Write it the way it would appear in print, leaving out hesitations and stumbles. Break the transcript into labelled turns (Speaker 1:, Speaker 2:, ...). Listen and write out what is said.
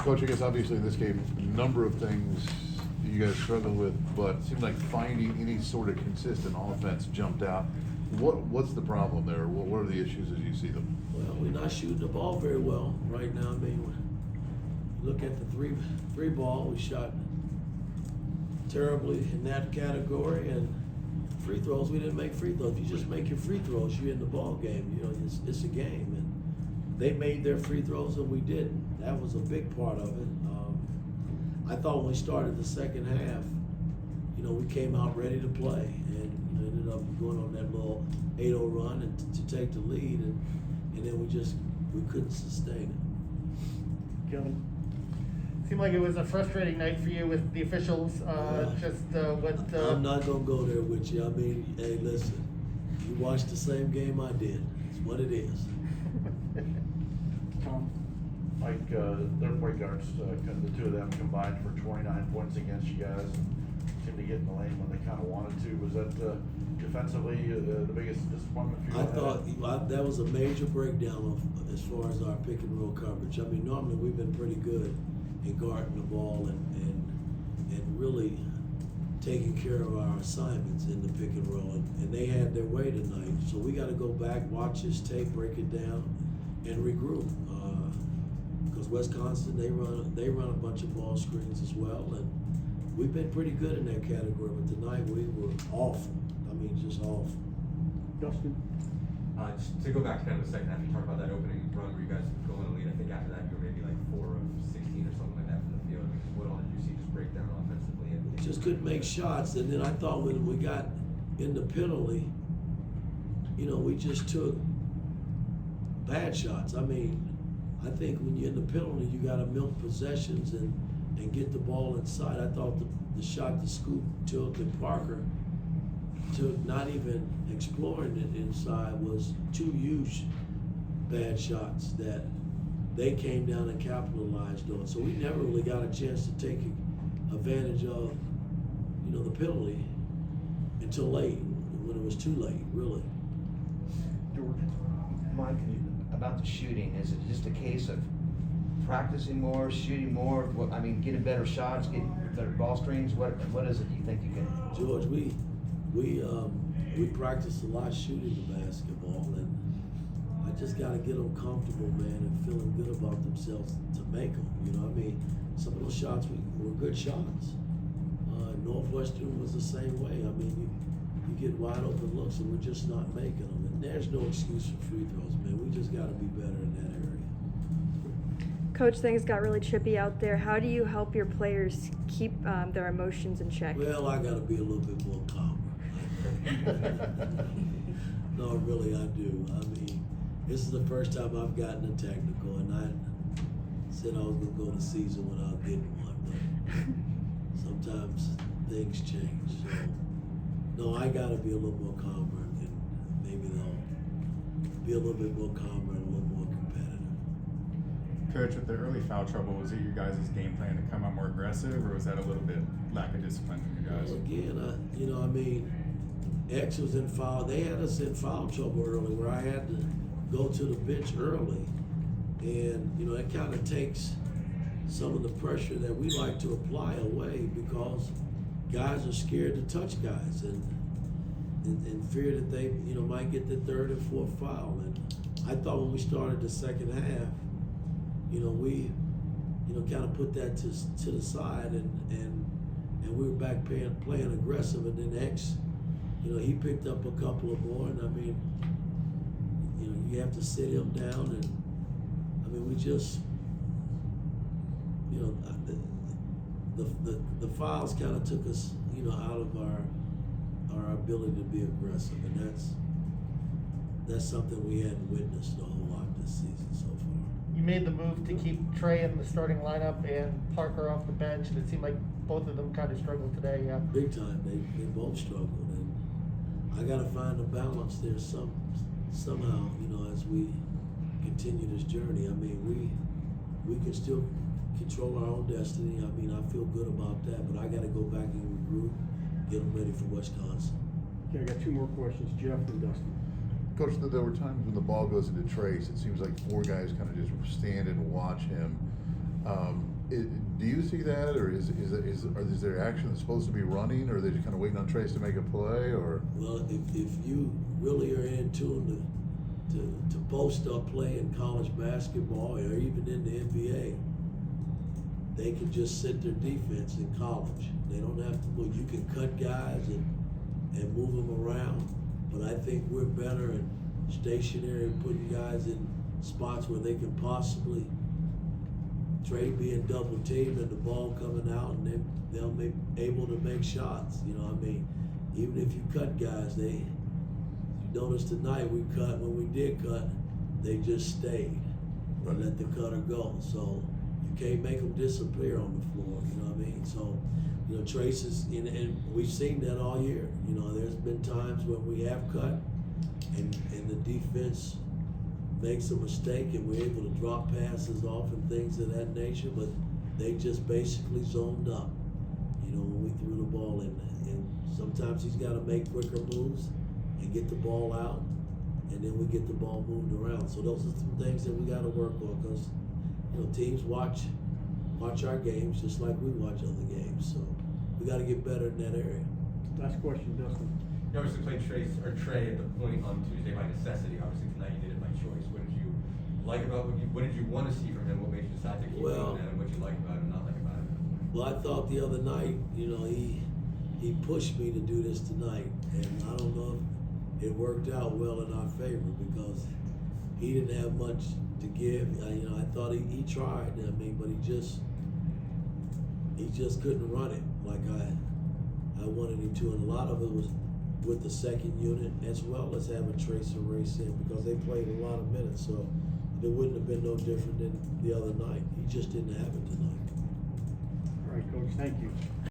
Speaker 1: Coach, I guess obviously in this game, a number of things you guys struggled with, but it seemed like finding any sort of consistent offense jumped out. What's the problem there? What are the issues as you see them?
Speaker 2: Well, we're not shooting the ball very well right now. I mean, look at the three ball. We shot terribly in that category, and free throws, we didn't make free throws. If you just make your free throws, you're in the ball game. You know, it's a game, and they made their free throws and we didn't. That was a big part of it. I thought when we started the second half, you know, we came out ready to play, and you know, ended up going on that little 8-0 run and to take the lead, and then we couldn't sustain it.
Speaker 3: Kevin, seemed like it was a frustrating night for you with the officials.
Speaker 2: I'm not gonna go there with you. I mean, hey, listen, you watched the same game I did. It's what it is.
Speaker 3: Tom?
Speaker 4: Mike, their point guards, the two of them combined for 29 points against you guys. Seemed to get in the lane when they kind of wanted to. Was that defensively the biggest disappointment for you?
Speaker 2: I thought that was a major breakdown as far as our pick and roll coverage. I mean, normally we've been pretty good in guarding the ball and really taking care of our assignments in the pick and roll, and they had their way tonight. So we got to go back, watch this tape, break it down, and regroup. Because Wisconsin, they run a bunch of ball screens as well, and we've been pretty good in that category. But tonight we were awful. I mean, just awful.
Speaker 3: Dustin?
Speaker 5: Just to go back to kind of the second half, you talked about that opening run where you guys go in the lead. I think after that you were maybe like 4 of 16 or something like that from the field. I mean, what all did you see just break down offensively?
Speaker 2: Just couldn't make shots, and then I thought when we got in the penalty, you know, we just took bad shots. I mean, I think when you're in the penalty, you got to milk possessions and get the ball inside. I thought the shot to Scoop, Tilt, and Parker took, not even exploring it inside, was 2 huge bad shots that they came down and capitalized on. So we never really got a chance to take advantage of, you know, the penalty until late, when it was too late, really.
Speaker 3: George?
Speaker 6: Mike, about the shooting, is it just a case of practicing more, shooting more? I mean, getting better shots, getting better ball screens? What is it you think you can?
Speaker 2: George, we practice a lot shooting the basketball, and I just got to get them comfortable, man, and feeling good about themselves to make them. You know, I mean, some of those shots were good shots. Northwestern was the same way. I mean, you get wide open looks, and we're just not making them. And there's no excuse for free throws, man. We just got to be better in that area.
Speaker 7: Coach, things got really chippy out there. How do you help your players keep their emotions in check?
Speaker 2: Well, I got to be a little bit more calmer. No, really, I do. I mean, this is the first time I've gotten a technical, and I said I was going to go the season without getting one, but sometimes things change. So, no, I got to be a little more calmer, and maybe they'll be a little bit more calmer and a little more competitive.
Speaker 8: Coach, with the early foul trouble, was it your guys' game plan to come out more aggressive, or was that a little bit lack of discipline from you guys?
Speaker 2: Well, again, I mean, X was in foul. They had us in foul trouble early, where I had to go to the bench early, and you know, it kind of takes some of the pressure that we like to apply away, because guys are scared to touch guys and fear that they, you know, might get the 3rd and 4th foul. And I thought when we started the second half, you know, we, you know, kind of put that to the side, and we were back playing aggressive, and then X, you know, he picked up a couple of more, and I mean, you know, you have to sit him down, and I mean, we just, you know, the fouls kind of took us, you know, out of our ability to be aggressive, and that's something we hadn't witnessed a whole lot this season so far.
Speaker 3: You made the move to keep Trey in the starting lineup and Parker off the bench, and it seemed like both of them kind of struggled today. Yeah.
Speaker 2: Big time. They both struggled, and I got to find a balance there somehow, you know, as we continue this journey. I mean, we can still control our own destiny. I mean, I feel good about that, but I got to go back and regroup, get them ready for Wisconsin.
Speaker 3: Okay, I got 2 more questions. Jeff and Dustin.
Speaker 1: Coach, there were times when the ball goes into Trace, it seems like 4 guys kind of just stand and watch him. Do you see that, or is there action that's supposed to be running, or are they just kind of waiting on Trace to make a play, or?
Speaker 2: Well, if you really are in tune to post up play in college basketball or even in the NBA, they can just sit their defense in college. They don't have to, well, you can cut guys and move them around, but I think we're better in stationary, putting guys in spots where they can possibly Trey being double teamed and the ball coming out, and they'll be able to make shots. You know, I mean, even if you cut guys, you notice tonight when we did cut, they just stayed and let the cutter go. So you can't make them disappear on the floor. You know what I mean? So, you know, Trace is, and we've seen that all year. You know, there's been times when we have cut, and the defense makes a mistake and we're able to drop passes off and things of that nature, but they just basically zoned up, you know, when we threw the ball in there. And sometimes he's got to make quicker moves and get the ball out, and then we get the ball moved around. So those are some things that we got to work on, because, you know, teams watch our games just like we watch other games. So we got to get better in that area.
Speaker 9: Last question, Dustin.
Speaker 5: You obviously played Trey at the point on Tuesday by necessity. Obviously tonight you did it by choice. What did you like about what did you want to see from him? What made you decide to keep doing that, and what you like about it and not like about it?
Speaker 2: Well, I thought the other night, you know, he pushed me to do this tonight, and I don't know if it worked out well in our favor, because he didn't have much to give. You know, I thought he tried. I mean, but he just couldn't run it like I wanted him to, and a lot of it was with the second unit, as well as having Tracer race in, because they played a lot of minutes, so it wouldn't have been no different than the other night. He just didn't have it tonight.
Speaker 9: All right, Coach, thank you.